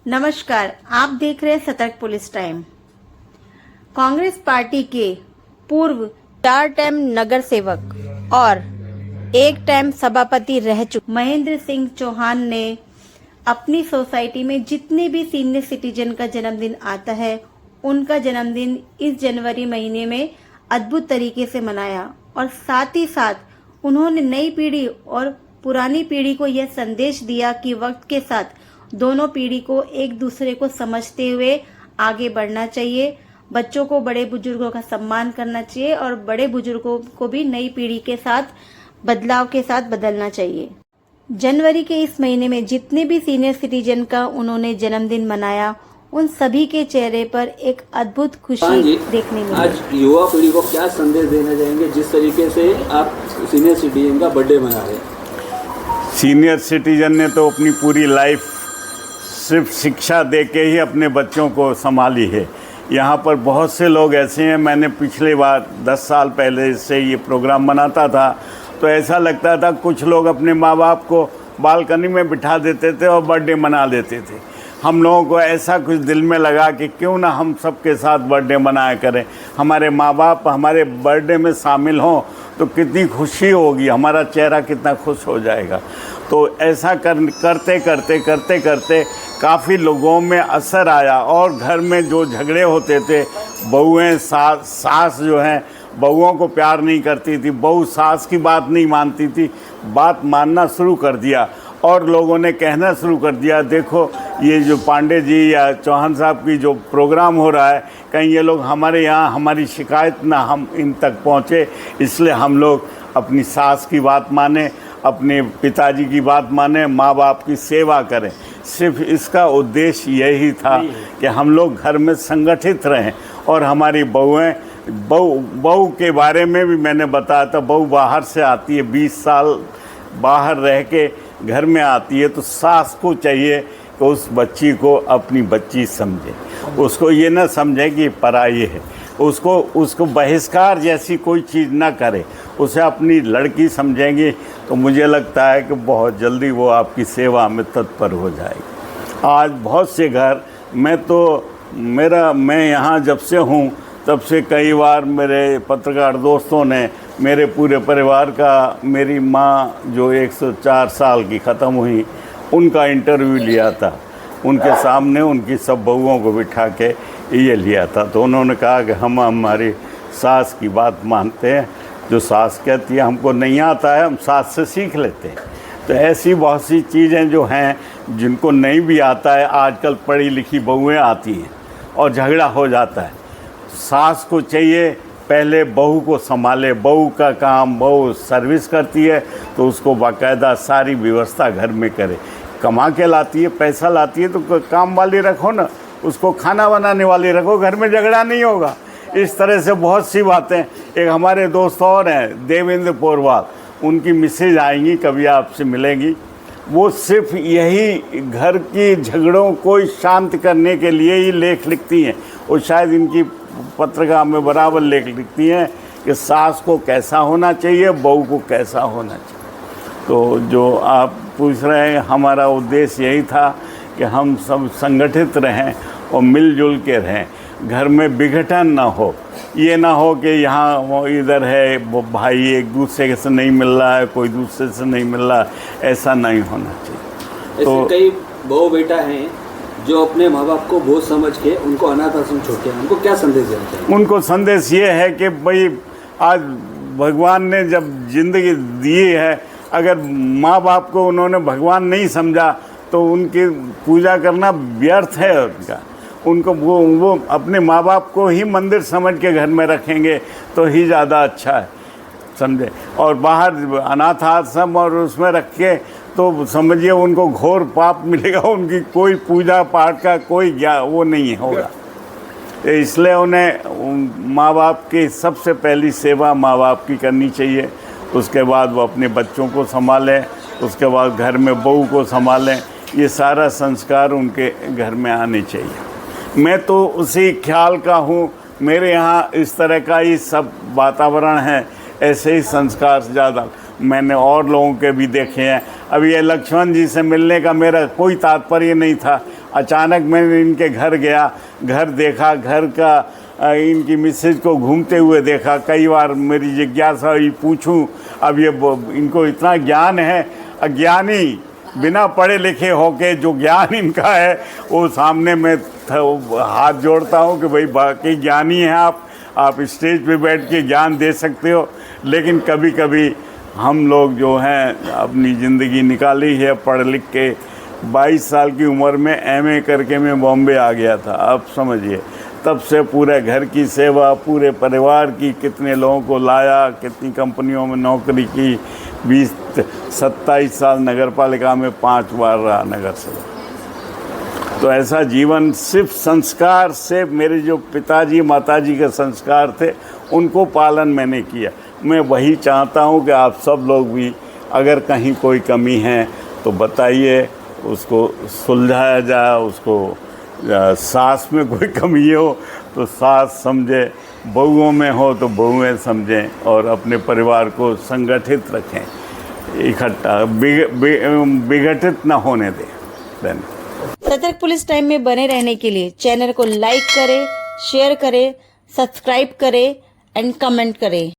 नमस्कार, आप देख रहे हैं सतर्क पुलिस टाइम। कांग्रेस पार्टी के पूर्व 4 टाइम नगर सेवक और 1 टाइम सभापति रह चुके महेंद्र सिंह चौहान ने अपनी सोसाइटी में जितने भी सीनियर सिटीजन का जन्मदिन आता है, उनका जन्मदिन इस जनवरी महीने में अद्भुत तरीके से मनाया और साथ ही साथ उन्होंने नई पीढ़ी और पुरानी पीढ़ी को यह संदेश दिया कि वक्त के साथ दोनों पीढ़ी को एक दूसरे को समझते हुए आगे बढ़ना चाहिए। बच्चों को बड़े बुजुर्गों का सम्मान करना चाहिए और बड़े बुजुर्गों को भी नई पीढ़ी के साथ बदलाव के साथ बदलना चाहिए। जनवरी के इस महीने में जितने भी सीनियर सिटीजन का उन्होंने जन्मदिन मनाया, उन सभी के चेहरे पर एक अद्भुत खुशी देखने मिली। आज युवा पीढ़ी को क्या संदेश देना चाहेंगे जिस तरीके से आप सीनियर सिटीजन का बर्थडे मना रहे हैं? सीनियर सिटीजन ने तो अपनी पूरी लाइफ सिर्फ शिक्षा दे के ही अपने बच्चों को संभाली है। यहाँ पर बहुत से लोग ऐसे हैं, मैंने पिछले बार 10 साल पहले से ये प्रोग्राम बनाता था तो ऐसा लगता था कुछ लोग अपने माँ बाप को बालकनी में बिठा देते थे और बर्थडे मना लेते थे। हम लोगों को ऐसा कुछ दिल में लगा कि क्यों ना हम सबके साथ बर्थडे मनाया करें, हमारे माँ बाप हमारे बर्थडे में शामिल हों तो कितनी खुशी होगी, हमारा चेहरा कितना खुश हो जाएगा। तो ऐसा करते करते काफ़ी लोगों में असर आया और घर में जो झगड़े होते थे, बहुएं सास जो हैं बहुओं को प्यार नहीं करती थी, बहू सास की बात नहीं मानती थी, बात मानना शुरू कर दिया और लोगों ने कहना शुरू कर दिया, देखो ये जो पांडे जी या चौहान साहब की जो प्रोग्राम हो रहा है, कहीं ये लोग हमारे यहाँ हमारी शिकायत ना हम इन तक पहुँचे, इसलिए हम लोग अपनी सास की बात माने, अपने पिताजी की बात माने, माँ बाप की सेवा करें। सिर्फ इसका उद्देश्य यही था कि हम लोग घर में संगठित रहें और हमारी बहू के बारे में भी मैंने बताया था। बहू बाहर से आती है, 20 साल बाहर रह के घर में आती है, तो सास को चाहिए कि उस बच्ची को अपनी बच्ची समझे, उसको ये ना समझे कि पराई है, उसको बहिष्कार जैसी कोई चीज़ ना करे, उसे अपनी लड़की समझेंगे तो मुझे लगता है कि बहुत जल्दी वो आपकी सेवा में तत्पर हो जाएगी। आज बहुत से घर मैं यहाँ जब से हूँ तब से कई बार मेरे पत्रकार दोस्तों ने मेरे पूरे परिवार का, मेरी माँ जो 104 साल की ख़त्म हुई, उनका इंटरव्यू लिया था। उनके सामने उनकी सब बहुओं को बिठा के ये लिया था, तो उन्होंने कहा कि हम हमारी सास की बात मानते हैं, जो सास कहती है हमको नहीं आता है, हम सास से सीख लेते हैं। तो ऐसी बहुत सी चीज़ें जो हैं जिनको नहीं भी आता है, आजकल पढ़ी लिखी बहुएं आती हैं और झगड़ा हो जाता है। सास को चाहिए पहले बहू को संभाले, बहू का काम, बहू सर्विस करती है तो उसको बाकायदा सारी व्यवस्था घर में करे, कमा के लाती है, पैसा लाती है तो काम वाली रखो ना, उसको खाना बनाने वाली रखो, घर में झगड़ा नहीं होगा। इस तरह से बहुत सी बातें। एक हमारे दोस्त और हैं देवेंद्र पोरवाल, उनकी मिसेज आएंगी, कभी आपसे मिलेंगी, वो सिर्फ यही घर की झगड़ों को शांत करने के लिए ही लेख लिखती हैं। वो शायद इनकी पत्रिका में बराबर लेख लिखती हैं कि सास को कैसा होना चाहिए, बहू को कैसा होना चाहिए। तो जो आप पूछ रहे हैं, हमारा उद्देश्य यही था कि हम सब संगठित रहें और मिलजुल के रहें, घर में विघटन ना हो। ये ना हो कि यहाँ वो इधर है, वो भाई एक दूसरे से नहीं मिल रहा है, कोई दूसरे से नहीं मिल रहा है, ऐसा नहीं होना चाहिए। तो कई बहू बेटा हैं जो अपने माँ बाप को बोझ समझ के उनको अनाथ आश्रम छोड़ते हैं, उनको क्या संदेश देना चाहिए? उनको संदेश ये है कि भाई आज भगवान ने जब जिंदगी दी है, अगर माँ बाप को उन्होंने भगवान नहीं समझा तो उनकी पूजा करना व्यर्थ है उनको वो अपने माँ बाप को ही मंदिर समझ के घर में रखेंगे तो ही ज़्यादा अच्छा है, समझे। और बाहर अनाथ आश्रम और उसमें रख के तो समझिए उनको घोर पाप मिलेगा, उनकी कोई पूजा पाठ का कोई वो नहीं होगा। इसलिए उन्हें माँ बाप की सबसे पहली सेवा माँ बाप की करनी चाहिए, उसके बाद वो अपने बच्चों को संभालें, उसके बाद घर में बहू को संभालें। ये सारा संस्कार उनके घर में आने चाहिए। मैं तो उसी ख्याल का हूँ, मेरे यहाँ इस तरह का ही सब वातावरण है, ऐसे ही संस्कार ज़्यादा मैंने और लोगों के भी देखे हैं। अब ये लक्ष्मण जी से मिलने का मेरा कोई तात्पर्य नहीं था, अचानक मैंने इनके घर गया, घर देखा, घर का इनकी मिसेज को घूमते हुए देखा। कई बार मेरी जिज्ञासा हुई, पूछूं, अब ये इनको इतना ज्ञान है, अज्ञानी बिना पढ़े लिखे होके जो ज्ञान इनका है वो सामने में हाथ जोड़ता हूँ कि भाई बाकी ज्ञानी हैं आप स्टेज पे बैठ के ज्ञान दे सकते हो। लेकिन कभी कभी हम लोग जो हैं अपनी ज़िंदगी निकाली है पढ़ लिख के। 22 साल की उम्र में एमए करके मैं बॉम्बे आ गया था। अब समझिए, तब से पूरे घर की सेवा, पूरे परिवार की, कितने लोगों को लाया, कितनी कंपनियों में नौकरी की, 27 साल नगर पालिका में 5 बार रहा नगर सेवक। तो ऐसा जीवन सिर्फ संस्कार से, मेरे जो पिताजी माताजी के संस्कार थे उनको पालन मैंने किया। मैं वही चाहता हूँ कि आप सब लोग भी अगर कहीं कोई कमी है तो बताइए, उसको सुलझाया जाए। उसको सास में कोई कमी हो तो सास समझे, बहुओं में हो तो बहुएं समझें और अपने परिवार को संगठित रखें, इकट्ठा विघटित ना होने दें। धन्यवाद। सतर्क पुलिस टाइम में बने रहने के लिए चैनल को लाइक करें, शेयर करें, सब्सक्राइब करें एंड कमेंट करें।